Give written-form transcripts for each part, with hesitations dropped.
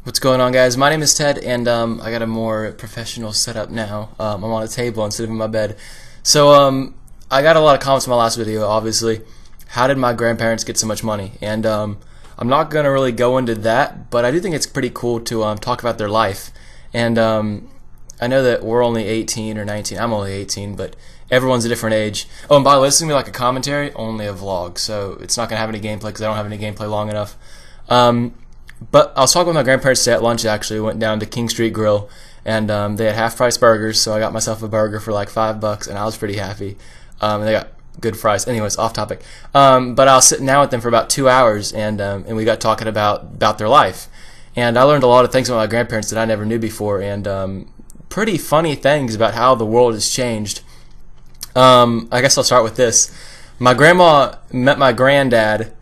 What's going on, guys? My name is Ted, and I got a more professional setup now. I'm on a table instead of in my bed. I got a lot of comments on my last video, obviously. How did my grandparents get so much money? And I'm not going to really go into that, but I do think it's pretty cool to talk about their life. And I know that we're only 18 or 19. I'm only 18, but everyone's a different age. Oh, and by the way, this is going to be like a commentary, only a vlog, so it's not going to have any gameplay because I don't have any gameplay long enough. But I was talking with my grandparents today at lunch, actually. We went down to King Street Grill, and they had half-price burgers, so I got myself a burger for like $5, and I was pretty happy. And they got good fries. Anyways, off topic. But I was sitting down with them for about 2 hours, and we got talking about their life. And I learned a lot of things about my grandparents that I never knew before, and pretty funny things about how the world has changed. I guess I'll start with this. My grandma met my granddad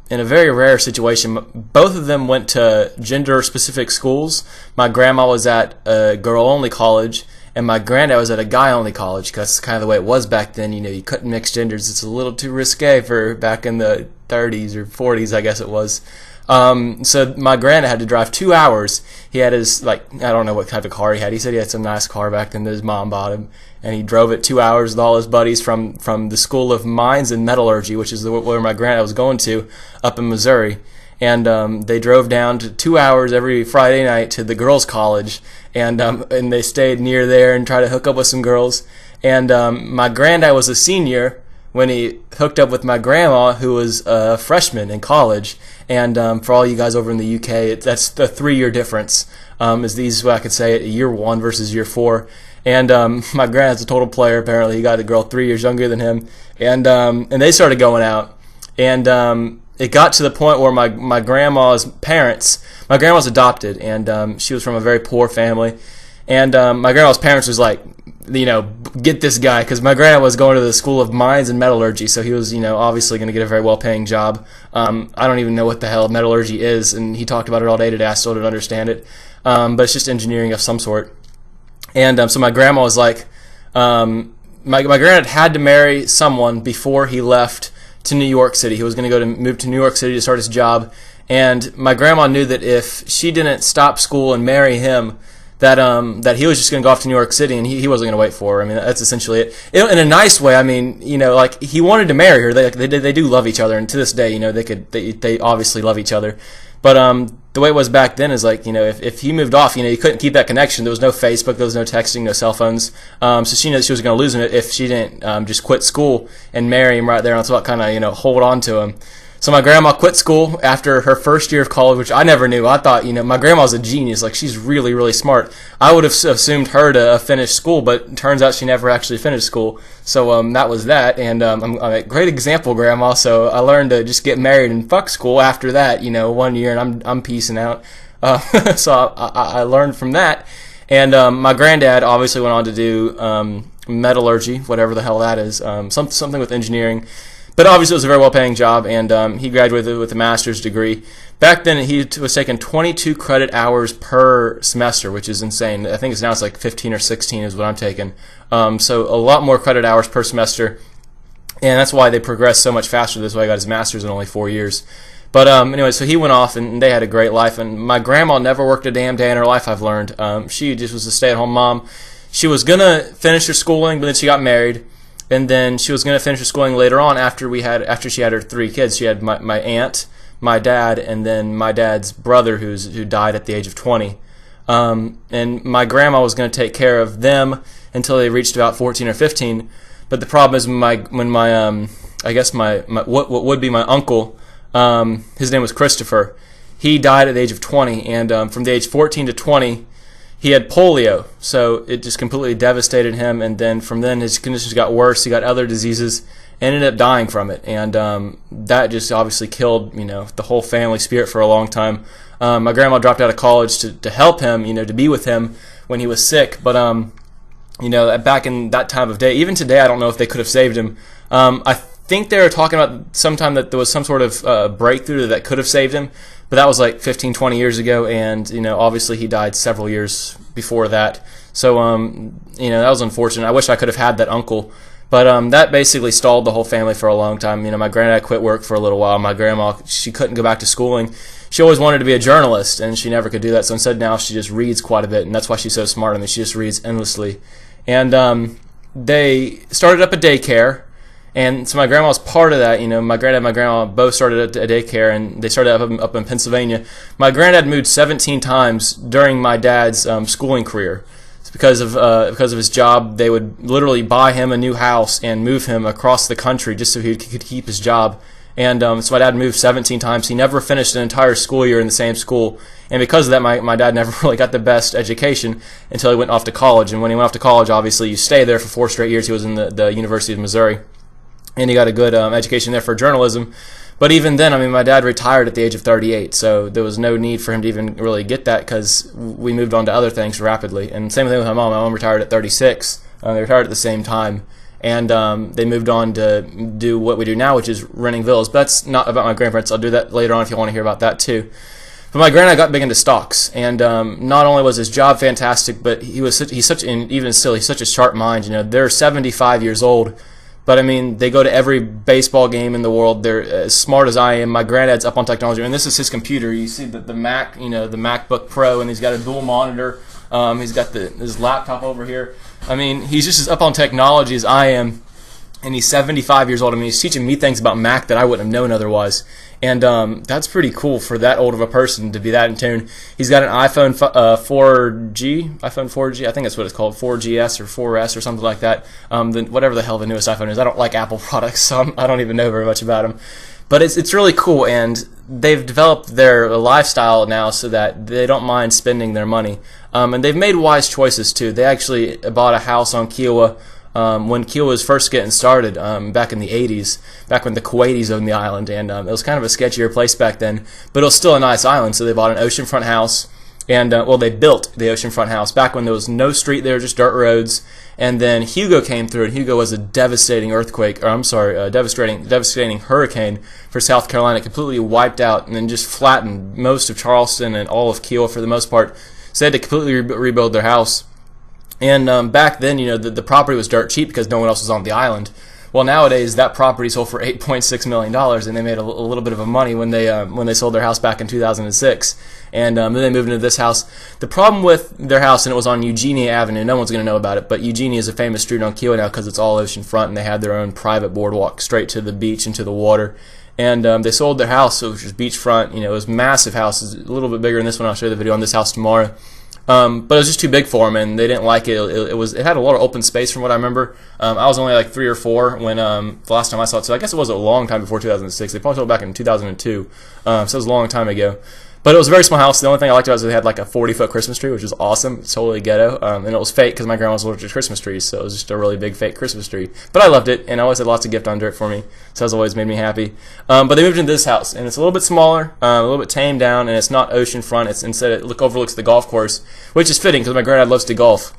in a very rare situation. Both of them went to gender-specific schools. My grandma was at a girl-only college, and my granddad was at a guy-only college, because that's kind of the way it was back then. You know, you couldn't mix genders. It's a little too risque for back in the 30s or 40s, I guess it was. So my granddad had to drive 2 hours. He had his, I don't know what type of car he had. He said he had some nice car back then that his mom bought him. And he drove it 2 hours with all his buddies from the School of Mines and Metallurgy, which is where my granddad was going to, up in Missouri. And they drove down to 2 hours every Friday night to the girls' college, and they stayed near there and tried to hook up with some girls. And my granddad was a senior when he hooked up with my grandma, who was a freshman in college. And for all you guys over in the UK, that's the 3-year difference. Is these, what I could say, year 1 versus year 4. And my granddad's a total player. Apparently, he got a girl 3 years younger than him, and they started going out. And it got to the point where my grandma's parents, my grandma's adopted, and she was from a very poor family. And my grandma's parents was like, get this guy, because my granddad was going to the School of Mines and Metallurgy, so he was, obviously going to get a very well-paying job. I don't even know what the hell metallurgy is, and he talked about it all day today. I still don't understand it, but it's just engineering of some sort. And so my grandma was like, my granddad had to marry someone before he left to New York City. He was going to move to New York City to start his job. And my grandma knew that if she didn't stop school and marry him, that he was just going to go off to New York City, and he wasn't going to wait for her. I mean, that's essentially it. In a nice way. I mean, he wanted to marry her. They do love each other, and to this day, they obviously love each other. But the way it was back then is if he moved off, you couldn't keep that connection. There was no Facebook, there was no texting, no cell phones. So she knew that she was going to lose him if she didn't just quit school and marry him right there on the spot, kind of hold on to him. So my grandma quit school after her first year of college, which I never knew. I thought, my grandma's a genius. She's really, really smart. I would have assumed her to finish school, but it turns out she never actually finished school. So that was that. And I'm a great example, Grandma. So I learned to just get married and fuck school after that, 1 year, and I'm peacing out. So I learned from that. And my granddad obviously went on to do metallurgy, whatever the hell that is, something with engineering. But obviously it was a very well-paying job, and he graduated with a master's degree. Back then, he was taking 22 credit hours per semester, which is insane. I think it's now it's like 15 or 16 is what I'm taking. So a lot more credit hours per semester, and that's why they progressed so much faster. That's why he got his master's in only 4 years. But anyway, so he went off, and they had a great life. And my grandma never worked a damn day in her life, I've learned. She just was a stay-at-home mom. She was going to finish her schooling, but then she got married. And then she was going to finish her schooling later on after she had her 3 kids. She had my aunt, my dad, and then my dad's brother who died at the age of 20. And my grandma was going to take care of them until they reached about 14 or 15. But the problem is when my what would be my uncle, his name was Christopher. He died at the age of 20, and from the age 14 to 20. He had polio, so it just completely devastated him, and then from then his conditions got worse. He got other diseases and ended up dying from it, and that just obviously killed the whole family spirit for a long time. My grandma dropped out of college to help him, to be with him when he was sick, but back in that time of day, even today, I don't know if they could have saved him. I think they were talking about sometime that there was some sort of breakthrough that could have saved him, but that was like 15, 20 years ago, and obviously he died several years before that. So that was unfortunate. I wish I could have had that uncle, but that basically stalled the whole family for a long time. My granddad quit work for a little while. My grandma, she couldn't go back to schooling. she always wanted to be a journalist, and she never could do that. So instead, now she just reads quite a bit, and that's why she's so smart. I mean, she just reads endlessly. And they started up a daycare, and so my grandma was part of that. You know, my granddad and my grandma both started a daycare, and they started up in Pennsylvania. My granddad moved 17 times during my dad's schooling career. It's because of his job. They would literally buy him a new house and move him across the country just so he could keep his job. And so my dad moved 17 times. He never finished an entire school year in the same school. And because of that, my dad never really got the best education until he went off to college. And when he went off to college, obviously, you stay there for 4 straight years. He was in the University of Missouri. And he got a good education there for journalism. But even then, I mean, my dad retired at the age of 38, so there was no need for him to even really get that because we moved on to other things rapidly. And same thing with my mom. My mom retired at 36. They retired at the same time. And they moved on to do what we do now, which is renting villas. But that's not about my grandparents. I'll do that later on if you want to hear about that too. But my granddad got big into stocks, and not only was his job fantastic, but he's such a sharp mind. You know, they're 75 years old. But I mean, they go to every baseball game in the world. They're as smart as I am. My granddad's up on technology, and this is his computer. You see the Mac, you know, the MacBook Pro, and he's got a dual monitor. He's got his laptop over here. I mean, he's just as up on technology as I am, and he's 75 years old. I mean, he's teaching me things about Mac that I wouldn't have known otherwise. And that's pretty cool for that old of a person to be that in tune. He's got an iPhone 4G, I think that's what it's called, 4GS or 4S or something like that. Whatever the hell the newest iPhone is. I don't like Apple products, so I don't even know very much about them. But it's really cool, and they've developed their lifestyle now so that they don't mind spending their money. And they've made wise choices too. They actually bought a house on Kiowa when Kiowa was first getting started back in the 80s, back when the Kuwaitis owned the island, and it was kind of a sketchier place back then, but it was still a nice island. So they bought an oceanfront house, and they built the oceanfront house back when there was no street there, just dirt roads. And then Hugo came through, and Hugo was a devastating devastating hurricane for South Carolina. It completely wiped out and then just flattened most of Charleston and all of Kiowa for the most part. So they had to completely rebuild their house. And back then, you know, the property was dirt cheap because no one else was on the island. Well, nowadays that property sold for $8.6 million, and they made a little bit of a money when they sold their house back in 2006. And then they moved into this house. The problem with their house, and it was on Eugenia Avenue, no one's going to know about it, but Eugenia is a famous street on Kiowa now because it's all oceanfront, and they had their own private boardwalk straight to the beach and to the water. And they sold their house, so it was just beachfront. You know, it was a massive house. It's a little bit bigger than this one. I'll show you the video on this house tomorrow. But it was just too big for them, and they didn't like it. It had a lot of open space from what I remember. I was only like 3 or 4 when the last time I saw it, so I guess it was a long time before 2006. They probably sold it back in 2002, so it was a long time ago. But it was a very small house. The only thing I liked about it was they had like a 40-foot Christmas tree, which was awesome. It's totally ghetto. And it was fake because my grandma was allergic to Christmas trees, so it was just a really big fake Christmas tree. But I loved it, and I always had lots of gift under it for me, so that's always made me happy. But they moved into this house, and it's a little bit smaller, a little bit tamed down, and it's not oceanfront. It's instead it overlooks the golf course, which is fitting because my granddad loves to golf.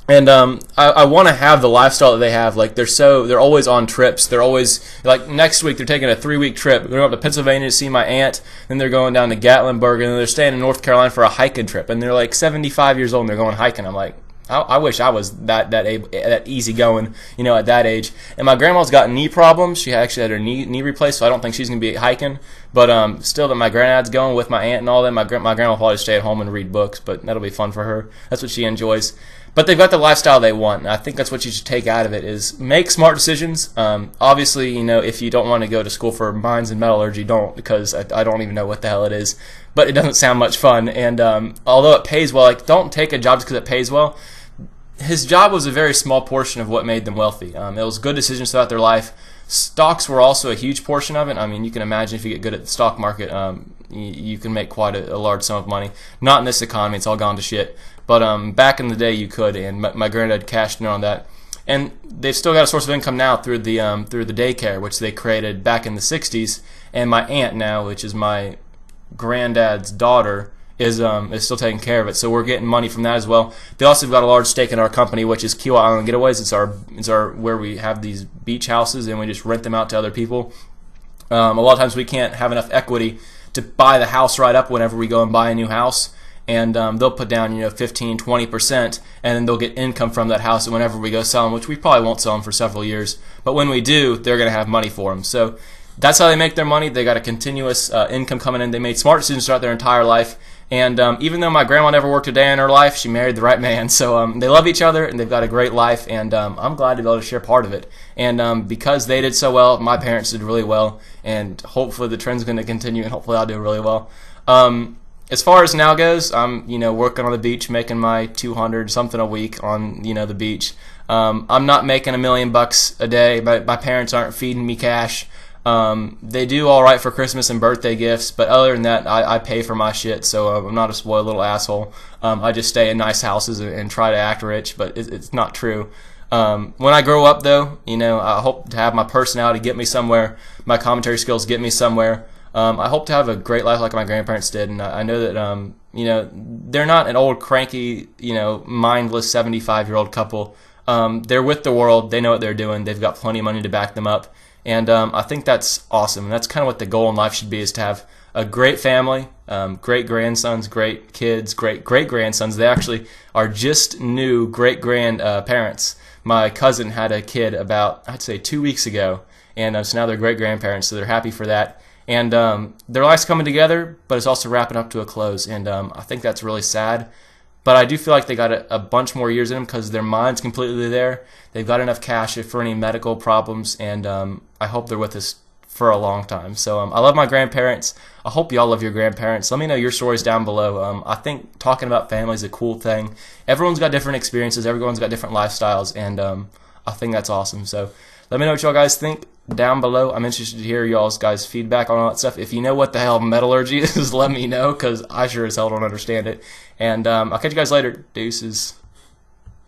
And I want to have the lifestyle that they have. Like they're always on trips. They're always like next week they're taking a 3-week trip. They're going up to Pennsylvania to see my aunt. Then they're going down to Gatlinburg, and then they're staying in North Carolina for a hiking trip. And they're like 75 years old and they're going hiking. I'm like, I wish I was that easy going, you know, at that age. And my grandma's got knee problems. She actually had her knee replaced, so I don't think she's gonna be hiking. But still, that my granddad's going with my aunt and all that. My grandma will probably stay at home and read books, but that'll be fun for her. That's what she enjoys. But they've got the lifestyle they want, and I think that's what you should take out of it, is make smart decisions. Obviously, you know, if you don't want to go to school for mines and metallurgy, don't, because I don't even know what the hell it is. But it doesn't sound much fun, and although it pays well, like, don't take a job just because it pays well. His job was a very small portion of what made them wealthy. It was good decisions throughout their life. Stocks were also a huge portion of it. I mean, you can imagine if you get good at the stock market, you can make quite a large sum of money. Not in this economy, it's all gone to shit. But back in the day, you could, and my granddad cashed in on that. And they've still got a source of income now through the daycare, which they created back in the 60s. And my aunt now, which is my granddad's daughter, is still taking care of it. So we're getting money from that as well. They also have got a large stake in our company, which is Kiowa Island Getaways. It's our where we have these beach houses and we just rent them out to other people. A lot of times we can't have enough equity to buy the house right up whenever we go and buy a new house. And they'll put down, 15, 20%, and then they'll get income from that house whenever we go sell them, which we probably won't sell them for several years. But when we do, they're going to have money for them. So that's how they make their money. They got a continuous income coming in. They made smart decisions throughout their entire life. And even though my grandma never worked a day in her life, she married the right man. So they love each other, and they've got a great life. And I'm glad to be able to share part of it. And because they did so well, my parents did really well. And hopefully the trend's going to continue, and hopefully I'll do really well. As far as now goes, I'm working on the beach, making my 200 something a week on the beach. I'm not making $1 million a day. My parents aren't feeding me cash. They do all right for Christmas and birthday gifts, but other than that, I pay for my shit, so I'm not a spoiled little asshole. I just stay in nice houses and try to act rich, but it's not true. When I grow up, though, I hope to have my personality get me somewhere, my commentary skills get me somewhere. I hope to have a great life like my grandparents did, and I know that they're not an old cranky, mindless 75-year-old couple. They're with the world. They know what they're doing. They've got plenty of money to back them up. And I think that's awesome. And that's kind of what the goal in life should be, is to have a great family, great grandsons, great kids, great great-grandsons. They actually are just new great-grandparents. My cousin had a kid about, I'd say, 2 weeks ago. And so now they're great-grandparents, so they're happy for that. And their life's coming together, but it's also wrapping up to a close. And I think that's really sad. But I do feel like they got a bunch more years in them because their mind's completely there. They've got enough cash for any medical problems, and I hope they're with us for a long time. So I love my grandparents. I hope y'all love your grandparents. Let me know your stories down below. I think talking about family is a cool thing. Everyone's got different experiences. Everyone's got different lifestyles, and I think that's awesome. So let me know what y'all guys think down below. I'm interested to hear y'all's guys' feedback on all that stuff. If you know what the hell metallurgy is, let me know, because I sure as hell don't understand it. And I'll catch you guys later. Deuces.